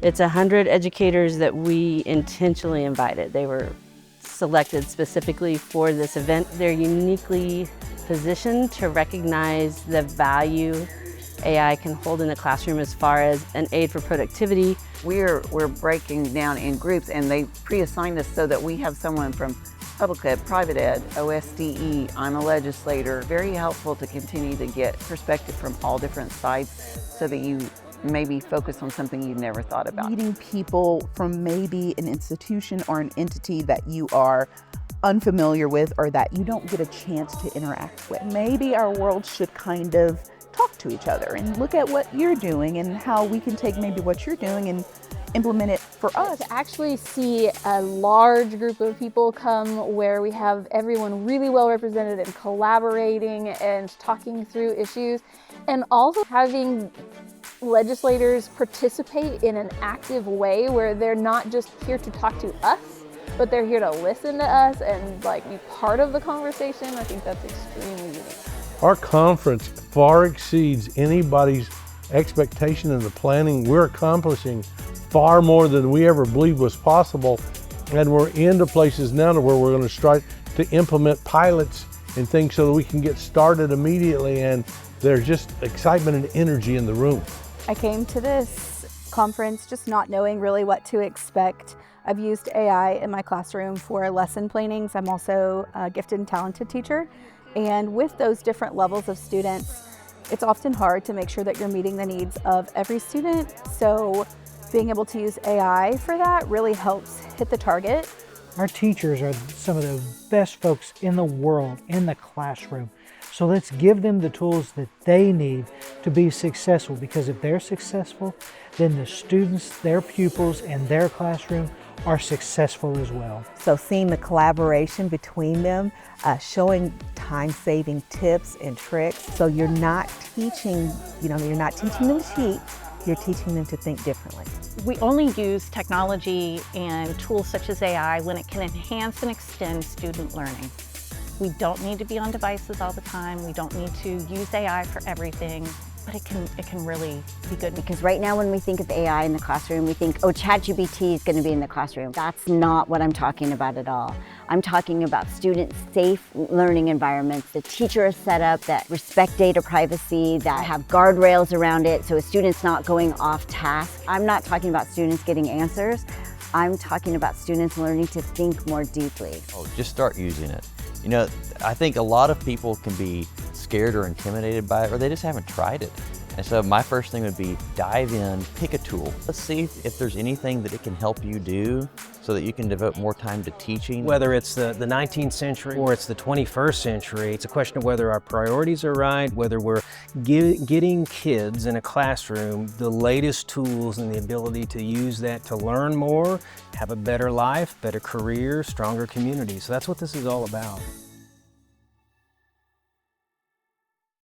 It's 100 educators that we intentionally invited. They were selected specifically for this event. They're uniquely positioned to recognize the value AI can hold in the classroom as far as an aid for productivity. We're breaking down in groups, and they pre-assigned us so that we have someone from public ed, private ed, OSDE, I'm a legislator. Very helpful to continue to get perspective from all different sides so that you maybe focus on something you never thought about. Meeting people from maybe an institution or an entity that you are unfamiliar with or that you don't get a chance to interact with. Maybe our world should kind of talk to each other and look at what you're doing and how we can take maybe what you're doing and implement it for us. To actually see a large group of people come where we have everyone really well represented and collaborating and talking through issues, and also having legislators participate in an active way where they're not just here to talk to us, but they're here to listen to us and be part of the conversation. I think that's extremely unique. Our conference far exceeds anybody's expectation in the planning. We're accomplishing far more than we ever believed was possible, and we're into places now to where we're going to start to implement pilots and things so that we can get started immediately, and there's just excitement and energy in the room. I came to this conference just not knowing really what to expect. I've used AI in my classroom for lesson plannings. I'm also a gifted and talented teacher, and with those different levels of students, it's often hard to make sure that you're meeting the needs of every student. So being able to use AI for that really helps hit the target. Our teachers are some of the best folks in the world in the classroom. So let's give them the tools that they need to be successful, because if they're successful, then the students, their pupils, and their classroom are successful as well. So seeing the collaboration between them, showing time-saving tips and tricks. So you're not teaching, you're not teaching them to cheat, you're teaching them to think differently. We only use technology and tools such as AI when it can enhance and extend student learning. We don't need to be on devices all the time. We don't need to use AI for everything, but it can really be good. Because right now when we think of AI in the classroom, we think, oh, ChatGPT is going to be in the classroom. That's not what I'm talking about at all. I'm talking about student-safe learning environments. The teacher is set up that respect data privacy, that have guardrails around it so a student's not going off task. I'm not talking about students getting answers. I'm talking about students learning to think more deeply. Oh, just start using it. I think a lot of people can be scared or intimidated by it, or they just haven't tried it. And so my first thing would be dive in, pick a tool. Let's see if there's anything that it can help you do so that you can devote more time to teaching. Whether it's the 19th century or it's the 21st century, it's a question of whether our priorities are right, whether we're getting kids in a classroom the latest tools and the ability to use that to learn more, have a better life, better career, stronger community. So that's what this is all about.